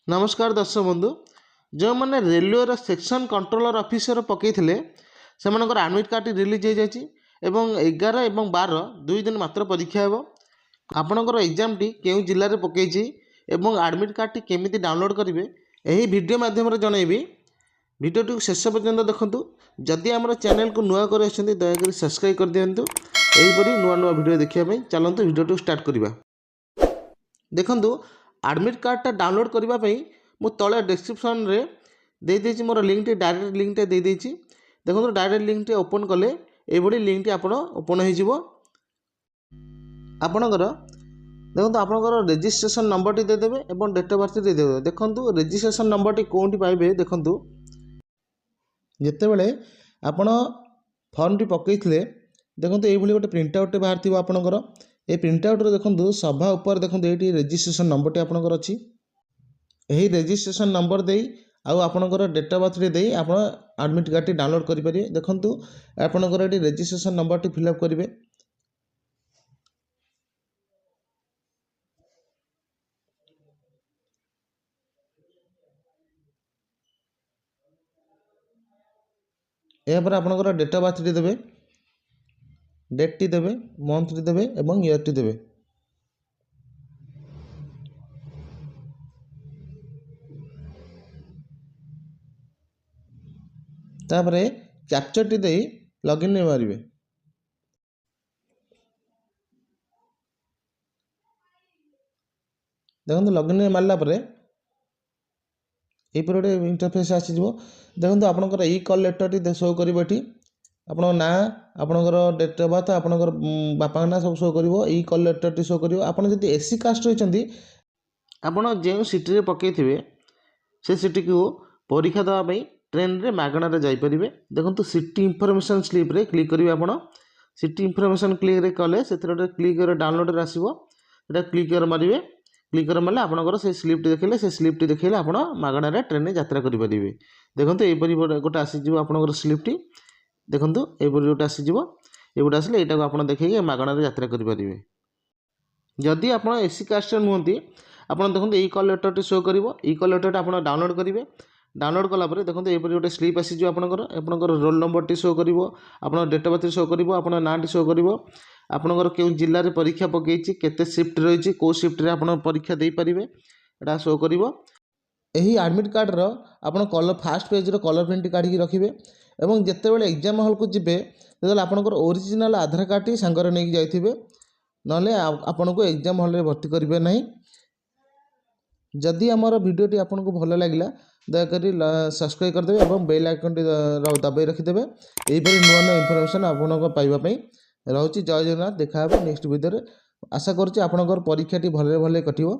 नमस्कार दर्शक बंधु जो मैंने रेलवे सेक्शन कंट्रोलर ऑफिसर पकईले से आडमिट कार्ड रिलीज हो जाए 11 और 12 दुई दिन मात्र परीक्षा हे आपणकर एग्जाम टी क्यों जिले में पकई आडमिट कार्ड टी केमी डाउनलोड करेंगे यही वीडियो माध्यम जनइबी वीडियो टी शेष पर्यंत देखूँ जदि आम चैनल को नुआ कर दयाकोर सब्सक्राइब कर दिंतु यहीपरि नुआ नुआ वीडियो देखापी चलते वीडियो स्टार्ट करवा देखूँ आडमिट कार्डटा डाउनलोड करने मु तले डिस्क्रिप्शन रे देदेछि मोर लिंक टी डायरेक्ट लिंक टे देदेछि देखो डायरेक्ट लिंक टे ओपन कले एभली लिंक टी आपण ओपन हो जिवो आपणकर देखो आपणकर रजिस्ट्रेशन नंबर टी देदेबे एवं डेट ऑफ बर्थ टी देदेबे देखंतु रजिस्ट्रेशन नंबर टी कोंटी पाइबे देखंतु जेतेबेले आपण फॉर्म टी पकईथिले देखंतु एभली गोटे प्रिंट आउट बाहर थिबो आपणकर ए प्रिंट आउट रे देखंतु सभा ऊपर देखंतु एटी रजिस्ट्रेशन नंबर टी आपणकर अछि यही रजिस्ट्रेशन नंबर दे आउ आपणकर डेट ऑफ बर्थ दे आप आडमिट कार्ड टी डाउनलोड करि परिबे देखंतु आपणकर एटी रजिस्ट्रेशन नंबर टी फिल अप करिवे यापर आपणकर डेट ऑफ बर्थ टी देबे डेट टी देबे मंथ टी देबे एवं ईयर टी देबे तापरे कैप्चर टी दे लॉगिन मारिबे देखो लॉगिन मारला परे यहीपर गोटे इंटरफेस आसीज देखो आपंकर ई कॉल लेटर टी शो कर आपण ना आपणकर डेट ऑफ बर्थ आपणकर बापा ना सब शो कर ई कॉल लेटर टी शो कर आपड़ जब एसी कास्ट रही आपड़ जो सिटी रे पकईथे से सिटी को परीक्षा देवाई ट्रेन रे मागणार जापर देखो सिटी इनफॉरमेशन स्लिप रे क्लिक करेंगे आप सिटी इनफॉरमेशन क्लिक कले से क्लिक डाउनलोड आसो क्लिक मारे क्लिक मारे आपंकर से स्लिप देखले से स्लिप देखले आप मागणार ट्रेन में यात्रा करेंगे देखो यहीपरि गोटे आसीज आपंकर स्लिप टी देखो यहीपरि गोटे आसीज ये गोटे आसले यहाँ आप देखिए मागणार यात्रा करेंगे जदि आप एसी कास्ट नुहति आप देखो ई कॉल लेटर टी शो कर ई कॉल लेटर आप डाउनलोड करेंगे डाउनलोड कलापर देखो ये गोटे स्लिप आसीज आपंकर रोल नंबर टी शो कर आप डेट ऑफ बर्थ शो कर आप ना टी शो कर आपंकर क्यों जिले में परीक्षा पकई केते शिफ्ट रही कौ शिफ्ट आप परीक्षा दे पारे यहाँ शो कर यही आडमिट कार्ड आप colour fast page colour print काढ़ी रखिए और जितेबाला एग्जाम हॉल को जीवे जो आपंकर ओरिजिनल आधार कार्ड टी सांगर नहीं जाइए ना आपन को एग्जाम हॉल में भर्ती करेंगे ना जदि आमर भिडियोटी आपको भल लगे दयाकोरी सब्सक्राइब करदे और बेल आइकन टी दबाई रखिदे यहीपरि नुआ नुआ इनफॉरमेशन आपको पाइबापी रोचे जय जगन्नाथ देखा नेक्स्ट वीडियो आशा करुँच आपंकर परीक्षा टी भले भले कटिबो।